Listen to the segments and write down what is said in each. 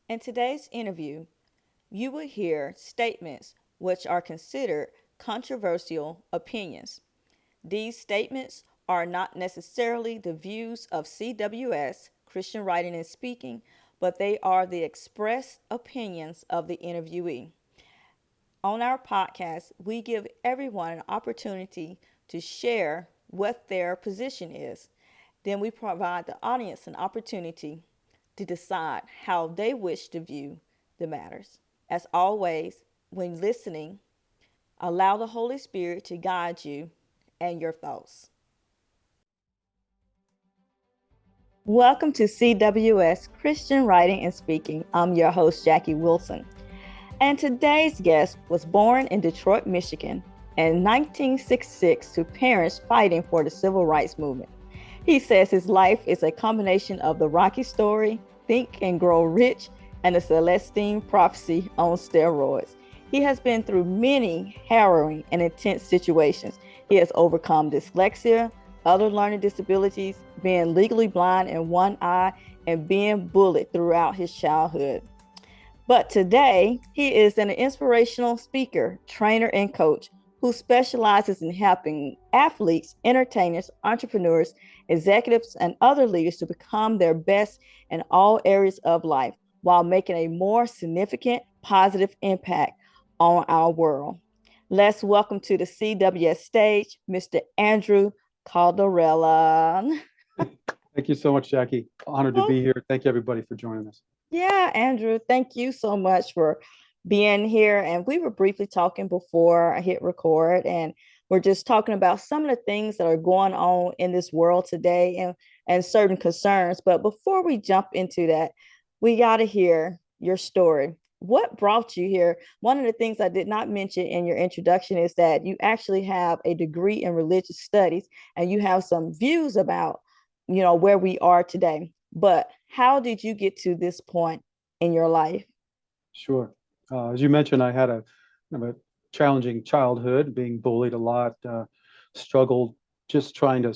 In today's interview, you will hear statements which are considered controversial opinions. These statements are not necessarily the views of CWS, Christian Writing and Speaking, but they are the expressed opinions of the interviewee. On our podcast, we give everyone an opportunity to share what their position is. Then we provide the audience an opportunity to decide how they wish to view the matters. As always, when listening, allow the Holy Spirit to guide you and your thoughts. Welcome to CWS Christian Writing and Speaking. I'm your host, Jackie Wilson. And today's guest was born in Detroit, Michigan in 1966 to parents fighting for the civil rights movement. He says his life is a combination of the Rocky story, Think and Grow Rich, and the Celestine prophecy on steroids. He has been through many harrowing and intense situations. He has overcome dyslexia, other learning disabilities, being legally blind in one eye, and being bullied throughout his childhood. But today, he is an inspirational speaker, trainer, and coach who specializes in helping athletes, entertainers, entrepreneurs, executives, and other leaders to become their best in all areas of life while making a more significant positive impact on our world. Let's welcome to the CWS stage, Mr. Andrew Calderella. Thank you so much, Jackie. Honored to be here. Thank you, everybody, for joining us. Yeah, Andrew, thank you so much for being here. And we were briefly talking before I hit record, and we're just talking about some of the things that are going on in this world today and certain concerns. But before we jump into that, we got to hear your story. What brought you here? One of the things I did not mention in your introduction is that you actually have a degree in religious studies and you have some views about, where we are today. But how did you get to this point in your life? Sure. As you mentioned, I had a challenging childhood, being bullied a lot, struggled just trying to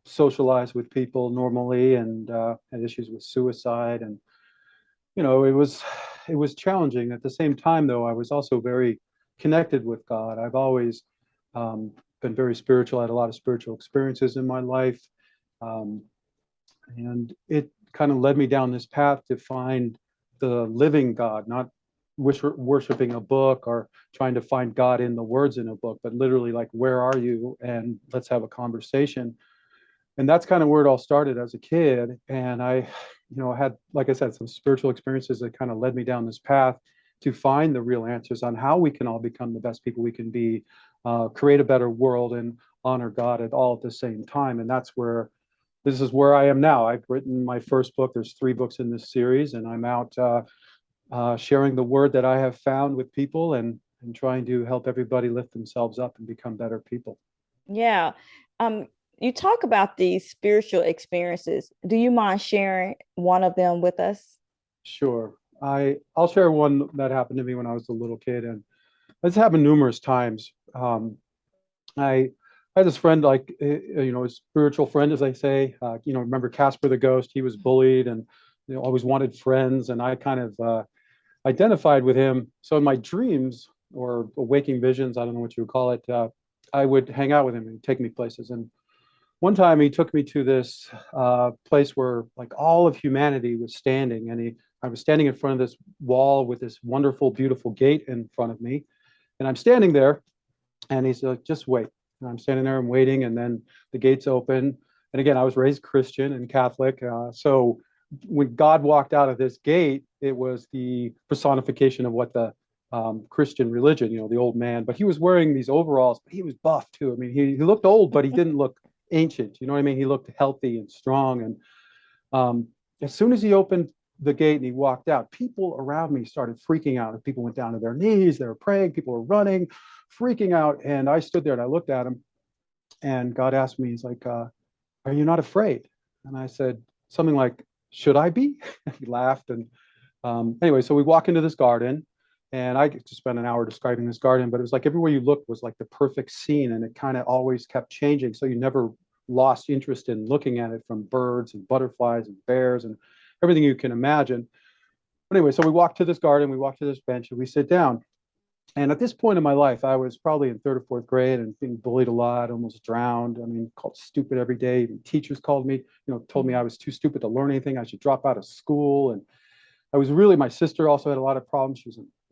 socialize with people normally, and had issues with suicide. And it was challenging. At the same time, though, I was also very connected with God. I've always been very spiritual. I had a lot of spiritual experiences in my life. Um, and it kind of led me down this path to find the living God, not worshiping a book or trying to find God in the words in a book, but literally like, where are you? And let's have a conversation. And that's kind of where it all started as a kid. And I had, like I said, some spiritual experiences that kind of led me down this path to find the real answers on how we can all become the best people we can be, create a better world, and honor God at all at the same time. And this is where I am now. I've written my first book. There's 3 books in this series, and I'm out sharing the word that I have found with people, and trying to help everybody lift themselves up and become better people. Yeah. Um, you talk about these spiritual experiences. Do you mind sharing one of them with us? Sure. I'll share one that happened to me when I was a little kid, and it's happened numerous times. I I had this friend, like, a spiritual friend, as they say. Remember Casper the Ghost? He was bullied and always wanted friends, and I kind of identified with him. So in my dreams or waking visions, I don't know what you would call it, I would hang out with him and take me places. And one time he took me to this place where like all of humanity was standing, and I was standing in front of this wall with this wonderful, beautiful gate in front of me, and I'm standing there, and he's like, just wait. And I'm standing there and waiting, and then the gates open. And again, I was raised Christian and Catholic. So when God walked out of this gate, it was the personification of what the Christian religion, the old man. But he was wearing these overalls, but he was buff too. I mean, he looked old, but he didn't look ancient. You know what I mean? He looked healthy and strong. And as soon as he opened the gate and he walked out, people around me started freaking out. And people went down to their knees. They were praying. People were running, freaking out. And I stood there and I looked at him. And God asked me, he's like, are you not afraid? And I said something like, should I be? He laughed. And anyway, so we walk into this garden. And I just spent an hour describing this garden, but it was like everywhere you looked was like the perfect scene. And it kind of always kept changing. So you never lost interest in looking at it, from birds and butterflies and bears and everything you can imagine. Anyway, so we walk to this garden, we walk to this bench, and we sit down. And at this point in my life, I was probably in third or fourth grade and being bullied a lot, almost drowned. I mean, called stupid every day. Even teachers called me, told me I was too stupid to learn anything. I should drop out of school. And I was really, my sister also had a lot of problems.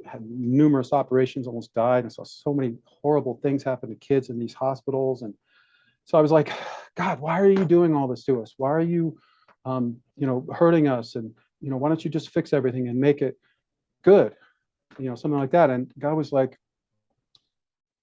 Had numerous operations, almost died. And saw so many horrible things happen to kids in these hospitals. And so I was like, God, why are you doing all this to us? Why are you, hurting us? And, why don't you just fix everything and make it good? Something like that. And God was like,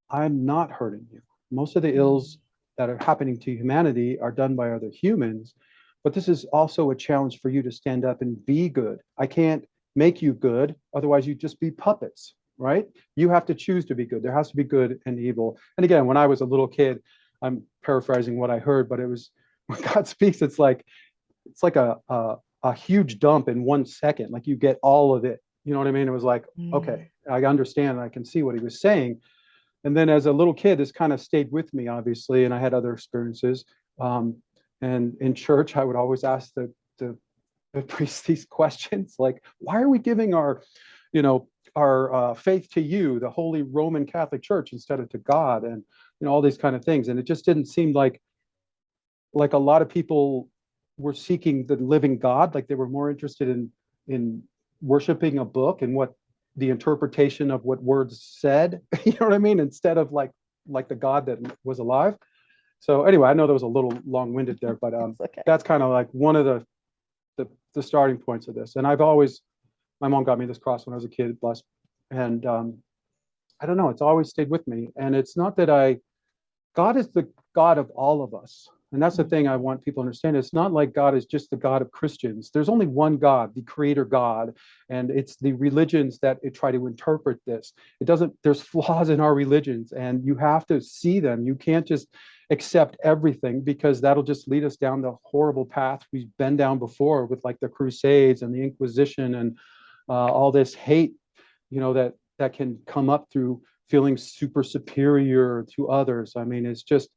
I'm not hurting you. Most of the ills that are happening to humanity are done by other humans, but this is also a challenge for you to stand up and be good. I can't make you good, otherwise you'd just be puppets, right? You have to choose to be good. There has to be good and evil. And again, when I was a little kid, I'm paraphrasing what I heard, but it was when God speaks, it's like a huge dump in 1 second. Like you get all of it. You know what I mean? It was like, okay, I understand. I can see what he was saying. And then as a little kid, this kind of stayed with me, obviously, and I had other experiences. Um, and in church, I would always ask the priest these questions, like, why are we giving our faith to you, the Holy Roman Catholic Church, instead of to God, and all these kind of things. And it just didn't seem like a lot of people were seeking the living God, like they were more interested in worshiping a book and what the interpretation of what words said, you know what I mean, instead of like the God that was alive. So anyway, I know that was a little long-winded there, but Okay. that's kind of like one of the starting points of this. And my mom got me this cross when I was a kid, blessed, and I don't know, it's always stayed with me. And it's not that God is the God of all of us. And that's the thing I want people to understand. It's not like God is just the God of Christians. There's only one God, the creator God. And it's the religions that try to interpret this. There's flaws in our religions, and you have to see them. You can't just accept everything, because that'll just lead us down the horrible path we've been down before with like the Crusades and the Inquisition and all this hate, that can come up through feeling super superior to others. I mean, it's just,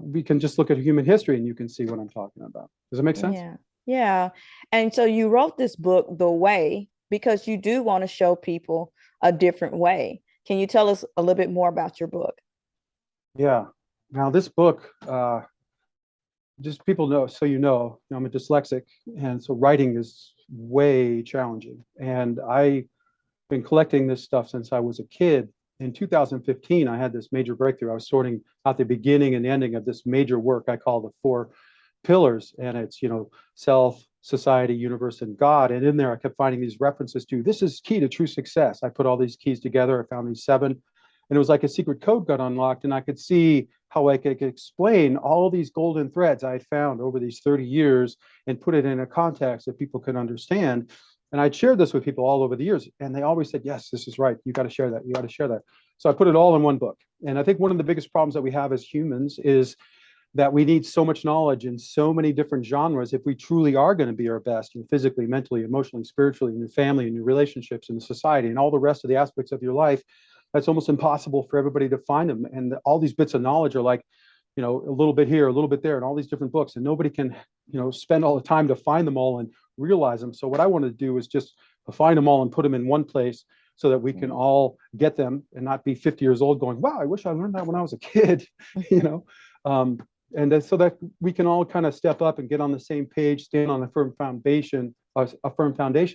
we can just look at human history and you can see what I'm talking about. Does that make sense? Yeah. Yeah. And so you wrote this book, The Way, because you do want to show people a different way. Can you tell us a little bit more about your book? Yeah. Now, this book, just people know, so I'm a dyslexic, and so writing is way challenging. And I've been collecting this stuff since I was a kid. In 2015, I had this major breakthrough. I was sorting out the beginning and ending of this major work I call the Four Pillars, and it's self, society, universe, and God. And in there, I kept finding these references to this is key to true success. I put all these keys together. I found these seven, and it was like a secret code got unlocked, and I could see how I could explain all these golden threads I had found over these 30 years and put it in a context that people could understand. And I'd shared this with people all over the years, and they always said, yes, this is right. You got to share that. You got to share that. So I put it all in one book. And I think one of the biggest problems that we have as humans is that we need so much knowledge in so many different genres if we truly are going to be our best, physically, mentally, emotionally, spiritually, in your family, in your relationships, in the society, and all the rest of the aspects of your life. That's almost impossible for everybody to find them. And all these bits of knowledge are like, a little bit here, a little bit there, and all these different books. And nobody can, spend all the time to find them all and realize them. So what I want to do is just find them all and put them in one place so that we can all get them and not be 50 years old going, wow, I wish I learned that when I was a kid, and then so that we can all kind of step up and get on the same page, stand on a firm foundation,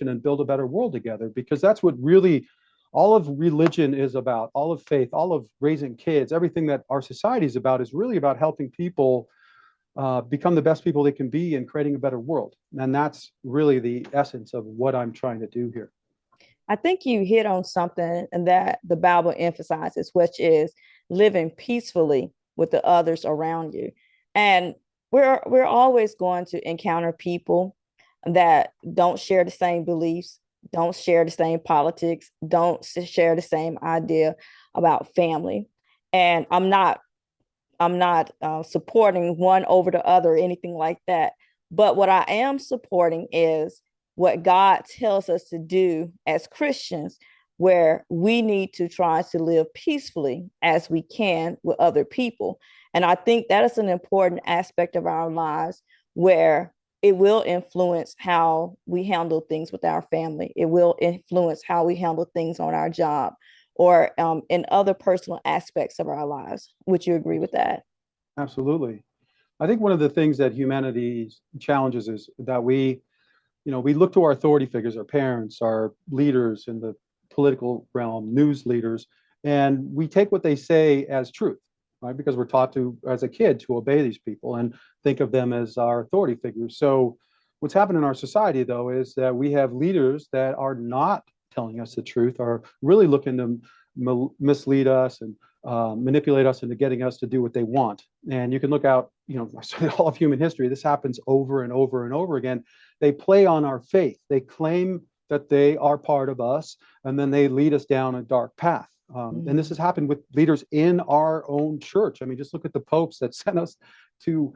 and build a better world together. Because that's what really all of religion is about, all of faith, all of raising kids, everything that our society is about is really about helping people become the best people they can be and creating a better world. And that's really the essence of what I'm trying to do here. I think you hit on something that the Bible emphasizes, which is living peacefully with the others around you. And we're always going to encounter people that don't share the same beliefs, don't share the same politics, don't share the same idea about family. And I'm not supporting one over the other or anything like that. But what I am supporting is what God tells us to do as Christians, where we need to try to live peacefully as we can with other people. And I think that is an important aspect of our lives where it will influence how we handle things with our family. It will influence how we handle things on our job or in other personal aspects of our lives. Would you agree with that? Absolutely. I think one of the things that humanity challenges is that we look to our authority figures, our parents, our leaders in the political realm, news leaders, and we take what they say as truth, right? Because we're taught to, as a kid, to obey these people and think of them as our authority figures. So, what's happened in our society, though, is that we have leaders that are not telling us the truth, are really looking to mislead us and manipulate us into getting us to do what they want. And you can look out, all of human history. This happens over and over and over again. They play on our faith. They claim that they are part of us, and then they lead us down a dark path. And this Mm. has happened with leaders in our own church. I mean, just look at the popes that sent us to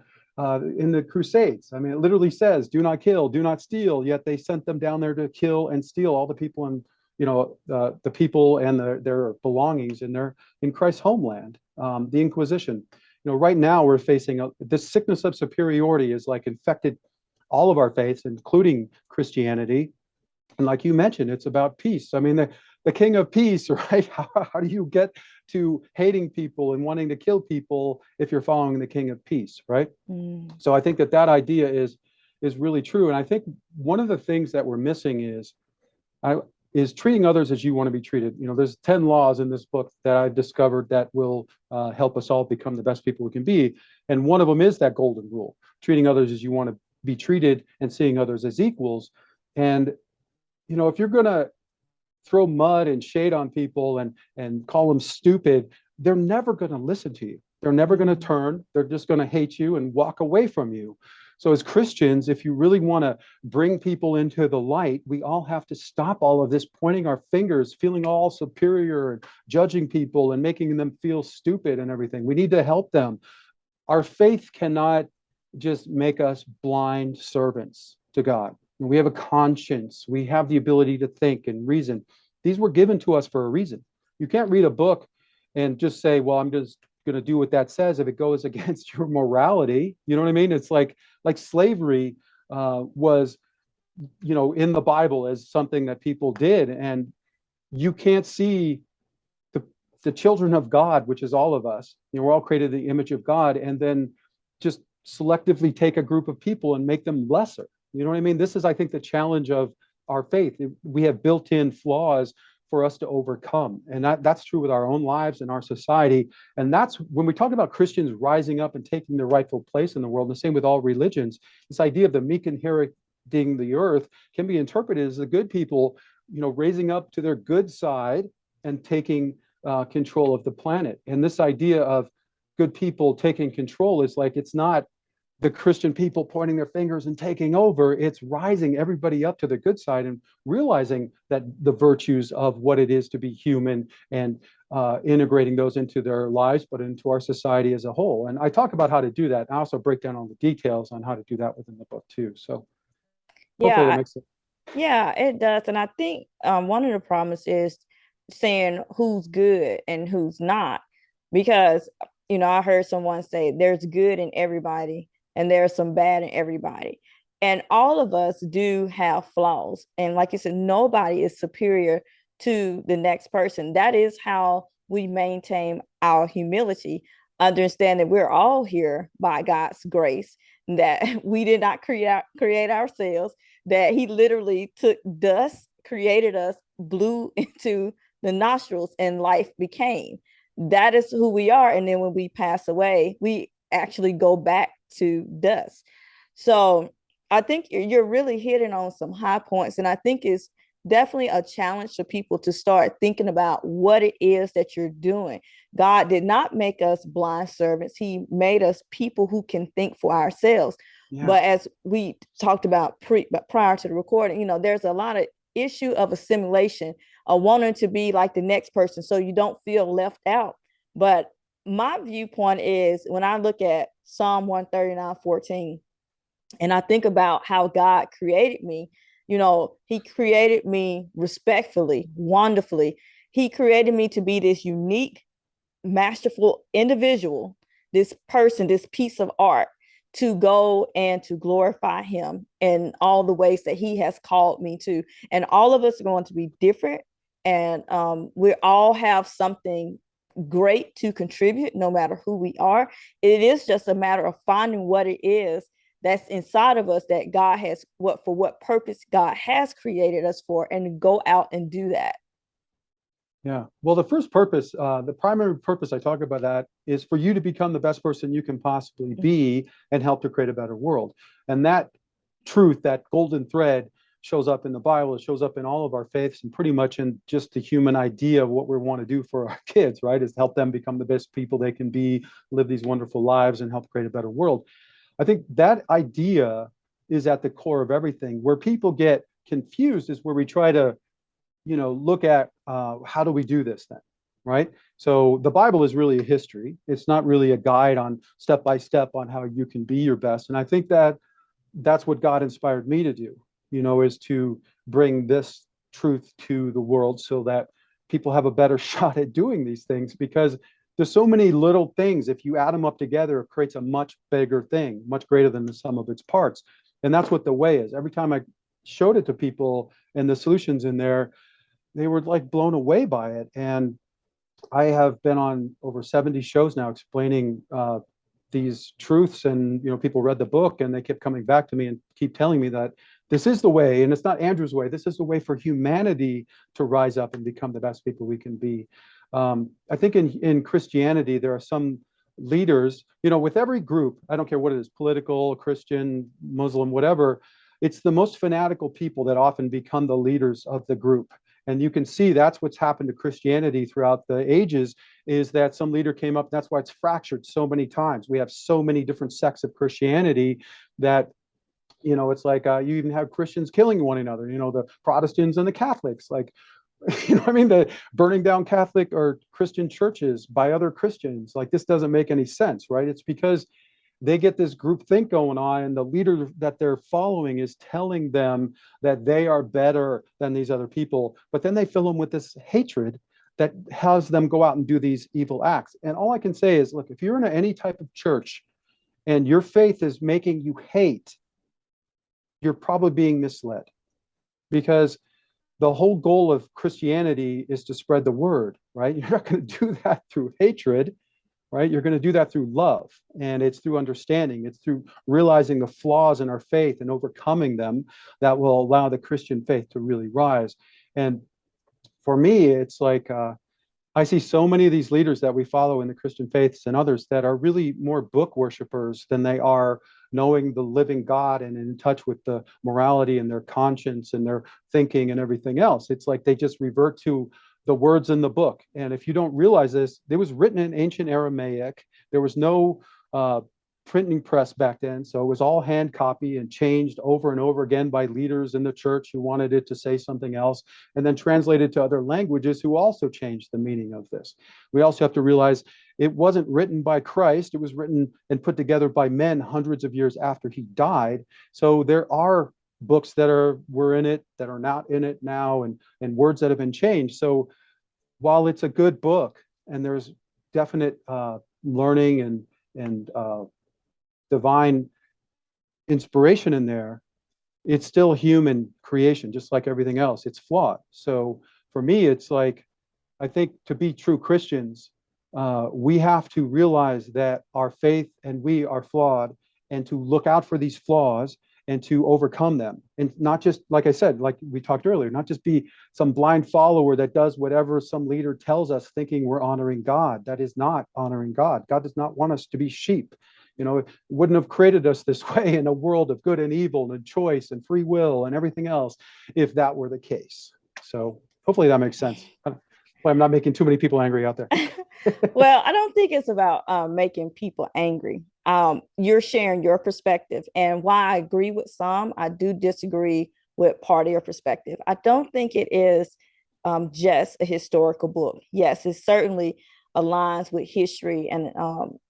in the Crusades. I mean, it literally says, "Do not kill, do not steal." Yet they sent them down there to kill and steal all the people and the people and their belongings in Christ's homeland. The Inquisition. Right now we're facing this sickness of superiority is like infected all of our faiths, including Christianity. And like you mentioned, it's about peace. I mean, the King of Peace, right? How do you get to hating people and wanting to kill people if you're following the King of Peace, right? Mm. So I think that idea is really true. And I think one of the things that we're missing I, is treating others as you want to be treated. There's 10 laws in this book that I've discovered that will help us all become the best people we can be. And one of them is that golden rule, treating others as you want to be treated and seeing others as equals. And, if you're going to throw mud and shade on people and call them stupid, they're never going to listen to you. They're never going to Mm. turn. They're just going to hate you and walk away from you. So as Christians, if you really want to bring people into the light, we all have to stop all of this pointing our fingers, feeling all superior and judging people and making them feel stupid and everything. We need to help them. Our faith cannot just make us blind servants to God. We have a conscience. We have the ability to think and reason. These were given to us for a reason. You can't read a book and just say, well, I'm just going to do what that says if it goes against your morality. You know what I mean? It's like slavery was, in the Bible as something that people did. And you can't see the, the children of God, which is all of us. We're all created in the image of God, and then just selectively take a group of people and make them lesser. You know what I mean? This is, I think, the challenge of our faith. We have built-in flaws for us to overcome. And that's true with our own lives and our society. And that's when we talk about Christians rising up and taking their rightful place in the world, the same with all religions, this idea of the meek inheriting the earth can be interpreted as the good people, raising up to their good side and taking control of the planet. And this idea of good people taking control is like, it's not the Christian people pointing their fingers and taking over. It's rising everybody up to the good side and realizing that the virtues of what it is to be human and integrating those into their lives, but into our society as a whole. And I talk about how to do that. I also break down all the details on how to do that within the book too. So hopefully that Yeah, makes sense. yeah, it does. And I think one of the problems is saying who's good and who's not. Because, I heard someone say there's good in everybody and there's some bad in everybody. And all of us do have flaws. And like you said, nobody is superior to the next person. That is how we maintain our humility, understand that we're all here by God's grace, that we did not create ourselves, that he literally took dust, created us, blew into the nostrils, and life became. That is who we are. And then when we pass away, we actually go back to dust. So I think you're really hitting on some high points. And I think it's definitely a challenge for people to start thinking about what it is that you're doing. God did not make us blind servants, he made us people who can think for ourselves. Yeah. But as we talked about prior to the recording, there's a lot of issue of assimilation, wanting to be like the next person so you don't feel left out. But my viewpoint is when I look at Psalm 139:14, and I think about how God created me, he created me respectfully, wonderfully. He created me to be this unique, masterful individual, this person, this piece of art, to go and to glorify him in all the ways that he has called me to. And all of us are going to be different. And we all have something great to contribute, no matter who we are. It is just a matter of finding what it is that's inside of us that God has, what purpose God has created us for, and go out and do that. Yeah. Well, the first purpose, the primary purpose I talk about that is for you to become the best person you can possibly be and help to create a better world. And that truth, that golden thread, shows up in the Bible. It shows up in all of our faiths and pretty much in just the human idea of what we want to do for our kids, right? Is help them become the best people they can be, live these wonderful lives, and help create a better world. I think that idea is at the core of everything. Where people get confused is where we try to look at how do we do this then, right? So the Bible is really a history. It's not really a guide on step by step on how you can be your best. And I think that that's what God inspired me to do, is to bring this truth to the world so that people have a better shot at doing these things, because there's so many little things. If you add them up together, it creates a much bigger thing, much greater than the sum of its parts. And that's what the way is. Every time I showed it to people and the solutions in there, they were like blown away by it. And I have been on over 70 shows now explaining these truths, and people read the book and they kept coming back to me and keep telling me that this is the way, and it's not Andrew's way. This is the way for humanity to rise up and become the best people we can be. I think in Christianity there are some leaders, with every group. I don't care what it is, political, Christian, Muslim, whatever. It's the most fanatical people that often become the leaders of the group. And you can see that's what's happened to Christianity throughout the ages, is that some leader came up. That's why it's fractured so many times. We have so many different sects of Christianity that, it's like you even have Christians killing one another, the Protestants and the Catholics, like, I mean, the burning down Catholic or Christian churches by other Christians. Like, this doesn't make any sense, right? It's because they get this group think going on, and the leader that they're following is telling them that they are better than these other people, but then they fill them with this hatred that has them go out and do these evil acts. And all I can say is, look, if you're in any type of church and your faith is making you hate, you're probably being misled, because the whole goal of Christianity is to spread the word, right? You're not going to do that through hatred, right? You're going to do that through love, and it's through understanding. It's through realizing the flaws in our faith and overcoming them that will allow the Christian faith to really rise. And for me, it's like I see so many of these leaders that we follow in the Christian faiths and others that are really more book worshipers than they are knowing the living God and in touch with the morality and their conscience and their thinking and everything else. It's like they just revert to the words in the book. And if you don't realize this, it was written in ancient Aramaic. There was no printing press back then. So it was all hand copy and changed over and over again by leaders in the church who wanted it to say something else, and then translated to other languages who also changed the meaning of this. We also have to realize it wasn't written by Christ. It was written and put together by men hundreds of years after he died. So there are books that were in it that are not in it now, and words that have been changed. So while it's a good book and there's definite learning and divine inspiration in there, it's still human creation, just like everything else. It's flawed. So for me, it's like, I think to be true Christians, we have to realize that our faith and we are flawed, and to look out for these flaws and to overcome them. And not just, like I said, like we talked earlier, not just be some blind follower that does whatever some leader tells us thinking we're honoring God. That is not honoring God. God does not want us to be sheep. It wouldn't have created us this way in a world of good and evil and choice and free will and everything else if that were the case. So hopefully that makes sense. I'm not making too many people angry out there. Well, I don't think it's about making people angry. You're sharing your perspective, and while I agree with some, I do disagree with part of your perspective. I don't think it is just a historical book. Yes, it certainly aligns with history and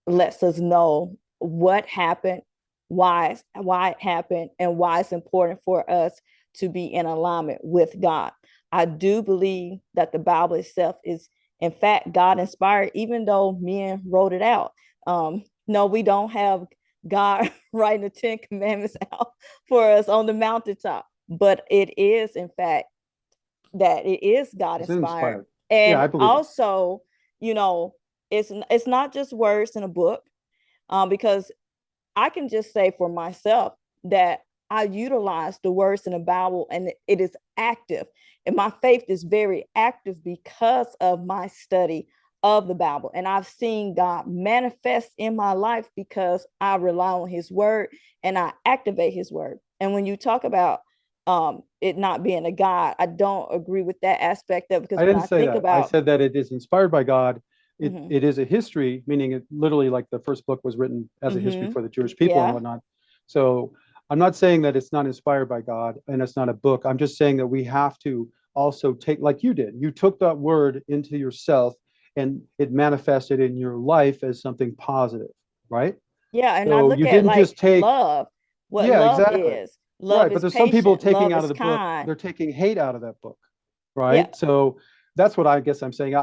lets us know what happened, why it happened, and why it's important for us to be in alignment with God. I do believe that the Bible itself is, in fact, God inspired, even though men wrote it out. No, we don't have God writing the 10 Commandments out for us on the mountaintop. But it is, in fact, that it is God It's inspired. inspired. Yeah, And I believe it. also, you know, it's not just words in a book, because I can just say for myself that I utilize the words in the Bible and it is active. And my faith is very active because of my study of the Bible. And I've seen God manifest in my life because I rely on his word and I activate his word. And when you talk about it not being a God, I don't agree with that aspect of it, because I when didn't I say think that. I about, said that it is inspired by God. It mm-hmm, it is a history, meaning it literally like the first book was written as a history mm-hmm, for the Jewish people and yeah, whatnot. So I'm not saying that it's not inspired by God and it's not a book. I'm just saying that we have to also take, like you did, you took that word into yourself and it manifested in your life as something positive, right? yeah. And I So look you at didn't like just take, love, what yeah, love exactly. is. Love Right. But is there's some people patient, taking love out of is the book, kind. they're taking hate out of that book, Yeah. right? So that's what I guess I'm saying.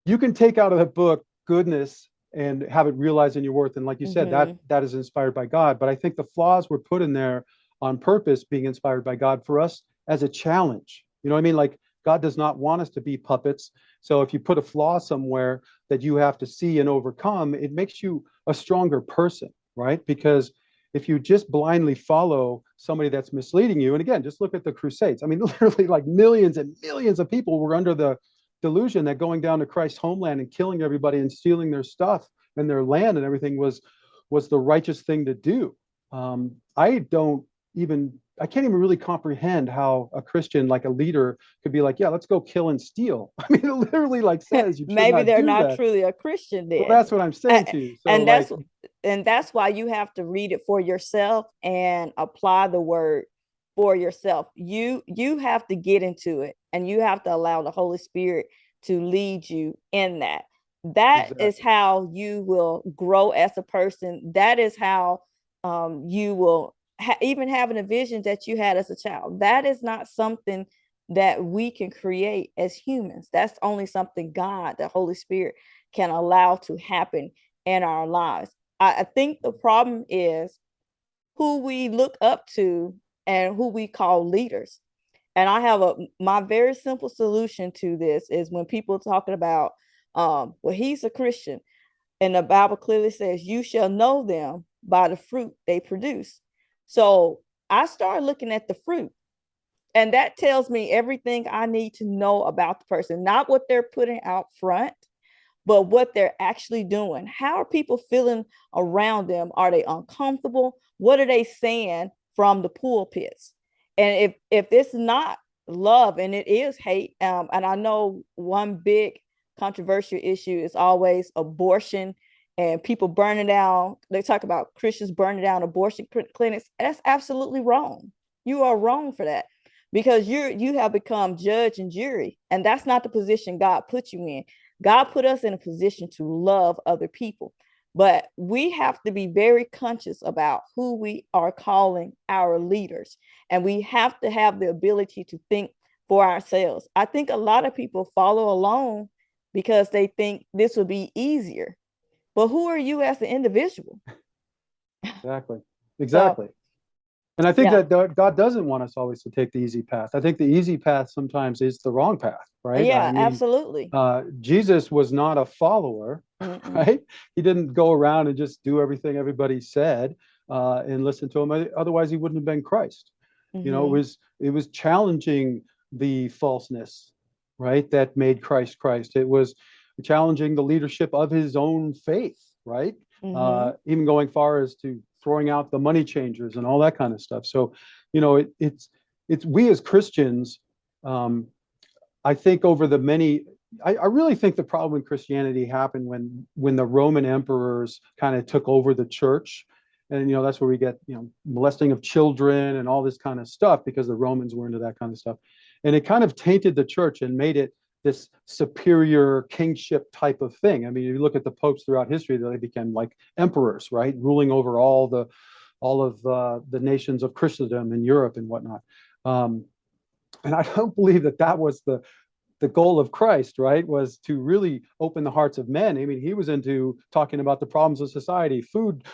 You can take out of the book goodness and have it realized in your worth. And like you said, that Mm-hmm. that is inspired by God. But I think the flaws were put in there on purpose, being inspired by God for us as a challenge. You know what I mean? Like God does not want us to be puppets. So if you put a flaw somewhere that you have to see and overcome, it makes you a stronger person, right? Because if you just blindly follow somebody that's misleading you, and again, just look at the Crusades. I mean, literally, like millions and millions of people were under the delusion that going down to Christ's homeland and killing everybody and stealing their stuff and their land and everything was the righteous thing to do. I don't even I can't even really comprehend how a Christian, like a leader, could be like, yeah, let's go kill and steal. I mean, it literally like says you should Maybe not they're do not that. truly a Christian Well, then. that's what I'm saying I, to you. So and like, that's why you have to read it for yourself and apply the word for yourself. You have to get into it and you have to allow the Holy Spirit to lead you in that. That is exactly. how you will grow as a person. That is how you will even having a vision that you had as a child. That is not something that we can create as humans. That's only something God, the Holy Spirit, can allow to happen in our lives. I think the problem is who we look up to and who we call leaders. And I have a my very simple solution to this is when people talking about well, he's a Christian, and the Bible clearly says you shall know them by the fruit they produce. So I started looking at the fruit, and that tells me everything I need to know about the person, not what they're putting out front, but what they're actually doing. How are people feeling around them? Are they uncomfortable? What are they saying from the pulpits? And if it's not love and it is hate, and I know one big controversial issue is always abortion and people burning down. They talk about Christians burning down abortion clinics. That's absolutely wrong. You are wrong for that because you have become judge and jury, and that's not the position God put you in. God put us in a position to love other people, but we have to be very conscious about who we are calling our leaders, and we have to have the ability to think for ourselves. I think a lot of people follow along because they think this will be easier, but who are you as an individual? Exactly. So Exactly. And I think yeah, that God doesn't want us always to take the easy path. I think the easy path sometimes is the wrong path, right? I yeah, mean, absolutely. Jesus was not a follower, Mm-mm. right? He didn't go around and just do everything everybody said and listen to him. Otherwise, he wouldn't have been Christ. You know, Mm-hmm. it was challenging the falseness, right? That made Christ Christ. It was challenging the leadership of his own faith, right? Mm-hmm. Even going far as to throwing out the money changers and all that kind of stuff. So, you know, it's we as Christians. Um, I think over the many, I really think the problem in Christianity happened when the Roman emperors kind of took over the church, and you know that's where we get molesting of children and all this kind of stuff because the Romans were into that kind of stuff, and it kind of tainted the church and made it this superior kingship type of thing. I mean, you look at the popes throughout history; they became like emperors, right, ruling over all of the nations of Christendom in Europe and whatnot. Um, and I don't believe that that was the goal of Christ, right, was to really open the hearts of men. I mean, he was into talking about the problems of society, food,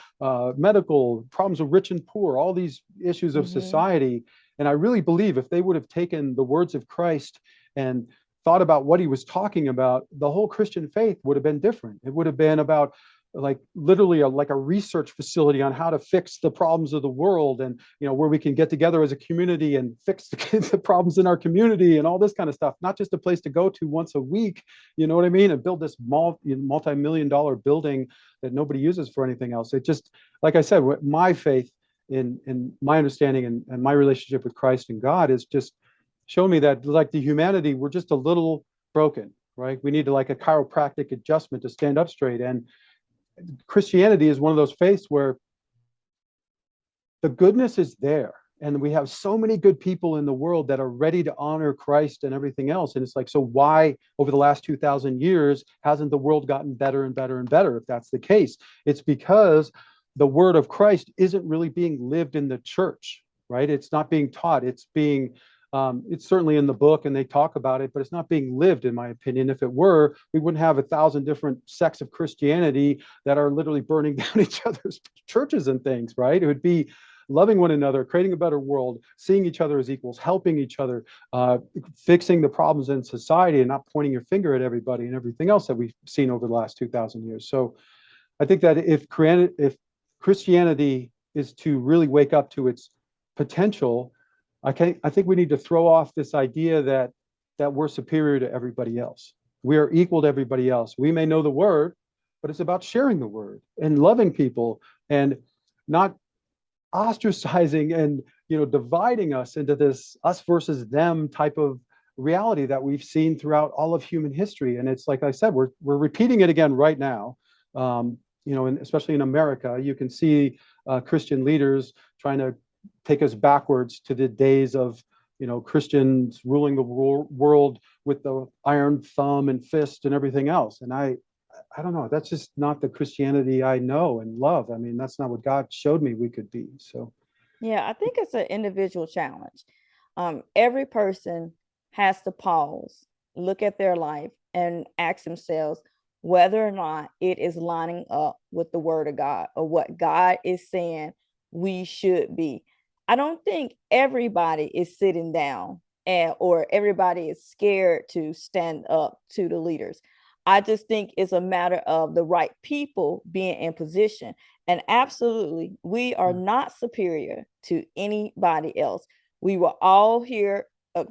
medical problems of rich and poor, all these issues of Mm-hmm. society. And I really believe if they would have taken the words of Christ and thought about what he was talking about, the whole Christian faith would have been different. It would have been about like literally like a research facility on how to fix the problems of the world, and where we can get together as a community and fix the problems in our community and all this kind of stuff, not just a place to go to once a week, you know what I mean, and build this multi-million dollar building that nobody uses for anything else. It just, like I said, my faith in my understanding and my relationship with Christ and God is just show me that like the humanity, we're just a little broken, right? We need to like a chiropractic adjustment to stand up straight. And Christianity is one of those faiths where the goodness is there. And we have so many good people in the world that are ready to honor Christ and everything else. And it's like, so why over the last 2,000 years hasn't the world gotten better and better and better if that's the case? It's because the word of Christ isn't really being lived in the church, right? It's not being taught. It's certainly in the book and they talk about it, but it's not being lived, in my opinion. If it were, we wouldn't have 1,000 different sects of Christianity that are literally burning down each other's churches and things, right? It would be loving one another, creating a better world, seeing each other as equals, helping each other, fixing the problems in society and not pointing your finger at everybody and everything else that we've seen over the last 2,000 years. So I think that if Christianity is to really wake up to its potential, I think we need to throw off this idea that we're superior to everybody else. We are equal to everybody else. We may know the word, but it's about sharing the word and loving people and not ostracizing and dividing us into this us versus them type of reality that we've seen throughout all of human history. And it's like I said, we're repeating it again right now. And especially in America, you can see Christian leaders trying to take us backwards to the days of Christians ruling the world with the iron thumb and fist and everything else. And I don't know, that's just not the Christianity I know and love. I mean, that's not what God showed me we could be. So Yeah, I think it's an individual challenge. Every person has to pause, look at their life, and ask themselves whether or not it is lining up with the word of God or what God is saying we should be. I don't think everybody is sitting down or everybody is scared to stand up to the leaders. I just think it's a matter of the right people being in position. And absolutely, we are not superior to anybody else. We were all here,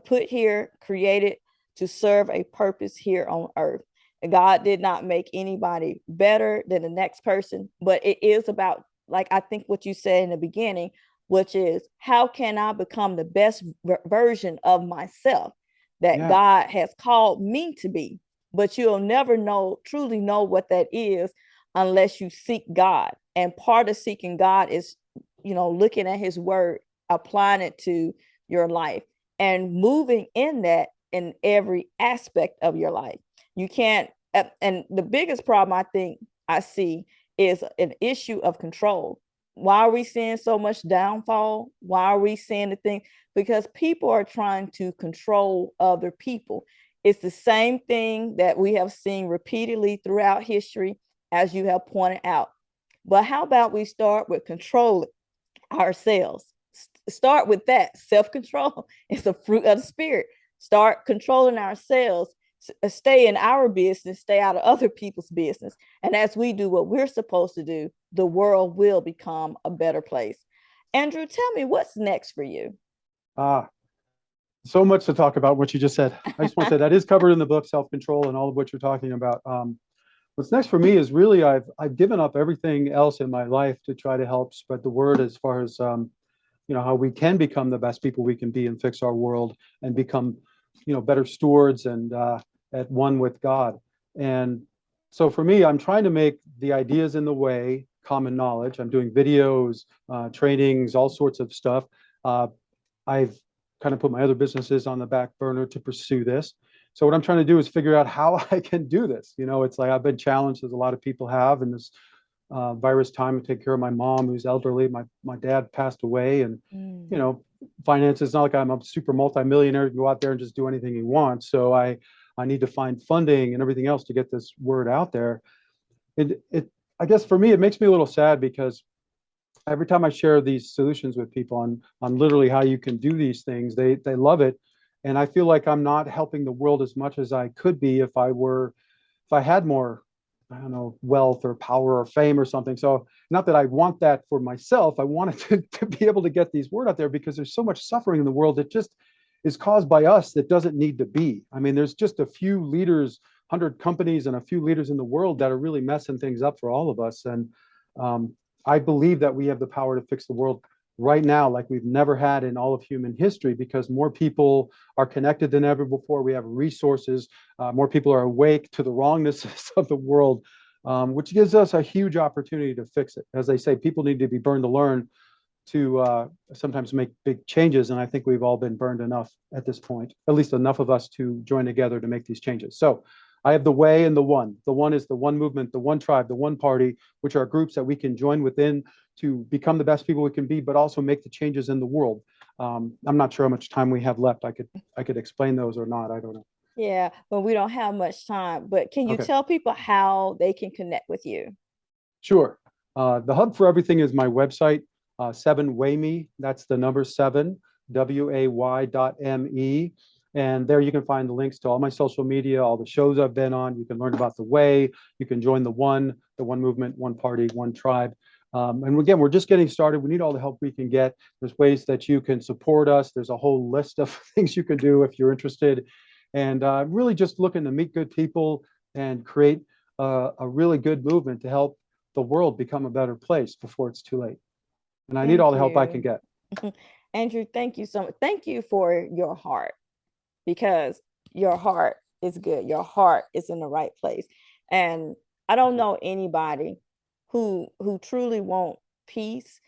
put here, created to serve a purpose here on earth. God did not make anybody better than the next person, but it is about, like I think what you said in the beginning, which is how can I become the best version of myself that yeah, God has called me to be? But you'll never truly know what that is unless you seek God. And part of seeking God is, looking at his word, applying it to your life and moving in that in every aspect of your life. You can't, and the biggest problem I think I see is an issue of control. Why are we seeing so much downfall? Why are we seeing the thing? Because people are trying to control other people. It's the same thing that we have seen repeatedly throughout history, as you have pointed out. But how about we start with controlling ourselves? Start with that. Self-control is a fruit of the spirit. Start controlling ourselves. Stay in our business, stay out of other people's business. And as we do what we're supposed to do, the world will become a better place. Andrew, tell me what's next for you. ah, so much to talk about what you just said. I just want to say that is covered in the book, Self-Control, and all of what you're talking about. What's next for me is really I've given up everything else in my life to try to help spread the word as far as how we can become the best people we can be and fix our world and become better stewards and at one with God. And so for me, I'm trying to make the ideas in the way common knowledge. I'm doing videos, trainings, all sorts of stuff. I've kind of put my other businesses on the back burner to pursue this. So what I'm trying to do is figure out how I can do this. It's like I've been challenged, as a lot of people have, in this virus time, to take care of my mom, who's elderly. My dad passed away, and Mm. you know, finances. Not like I'm a super multimillionaire to go out there and just do anything he wants. So I need to find funding and everything else to get this word out there. It I guess for me, it makes me a little sad because every time I share these solutions with people on literally how you can do these things, they love it. And I feel like I'm not helping the world as much as I could be if I had more, I don't know, wealth or power or fame or something. So not that I want that for myself. I wanted to be able to get these word out there because there's so much suffering in the world that just is caused by us that doesn't need to be. I mean, there's just a few leaders, 100 companies, and a few leaders in the world that are really messing things up for all of us. And um, I believe that we have the power to fix the world right now like we've never had in all of human history because more people are connected than ever before. We have resources. More people are awake to the wrongness of the world, which gives us a huge opportunity to fix it. As they say, people need to be burned to learn to sometimes make big changes. And I think we've all been burned enough at this point, at least enough of us to join together to make these changes. So I have the way and the one. The one is the one movement, the one tribe, the one party, which are groups that we can join within to become the best people we can be, but also make the changes in the world. I'm not sure how much time we have left. I could explain those or not. I don't know. Yeah, but we don't have much time. But can you Okay, tell people how they can connect with you? sure. The hub for everything is my website, 7wayme. That's the number 7 WAY.me. And there you can find the links to all my social media, all the shows I've been on. You can learn about the way. You can join the one movement, one party, one tribe. And again, we're just getting started. We need all the help we can get. There's ways that you can support us. There's a whole list of things you can do if you're interested. And really just looking to meet good people and create a really good movement to help the world become a better place before it's too late. And I need all Thank the help I can you. get. Andrew, thank you so much. Thank you for your heart because your heart is good. Your heart is in the right place. And I don't know anybody who truly want peace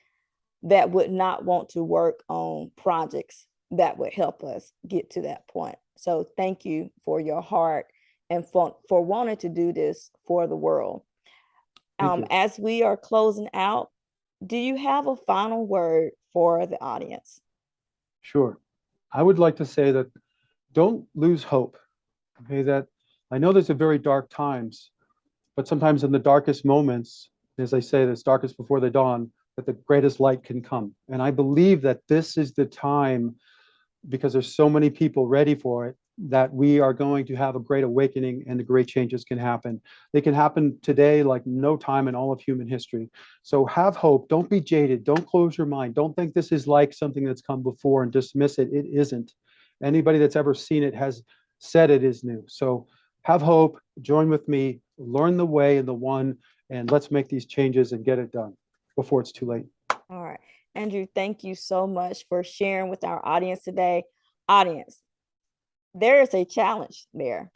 that would not want to work on projects that would help us get to that point. So thank you for your heart and for wanting to do this for the world. Thank you. As we are closing out, do you have a final word for the audience? Sure. I would like to say that don't lose hope. Okay, that I know there's a very dark times, but sometimes in the darkest moments, as I say, this darkest before the dawn, that the greatest light can come. And I believe that this is the time because there's so many people ready for it that we are going to have a great awakening and the great changes can happen. They can happen today like no time in all of human history. So have hope. Don't be jaded. Don't close your mind. Don't think this is like something that's come before and dismiss it. It isn't. Anybody that's ever seen it has said it is new. So have hope. Join with me. Learn the way and the one, and let's make these changes and get it done before it's too late. All right. Andrew, thank you so much for sharing with our audience today. Audience, there is a challenge there.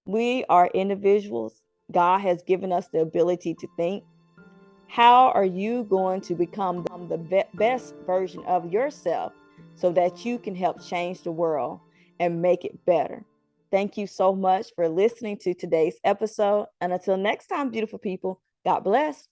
We are individuals. God has given us the ability to think. How are you going to become the best version of yourself so that you can help change the world and make it better? Thank you so much for listening to today's episode. And until next time, beautiful people, God bless.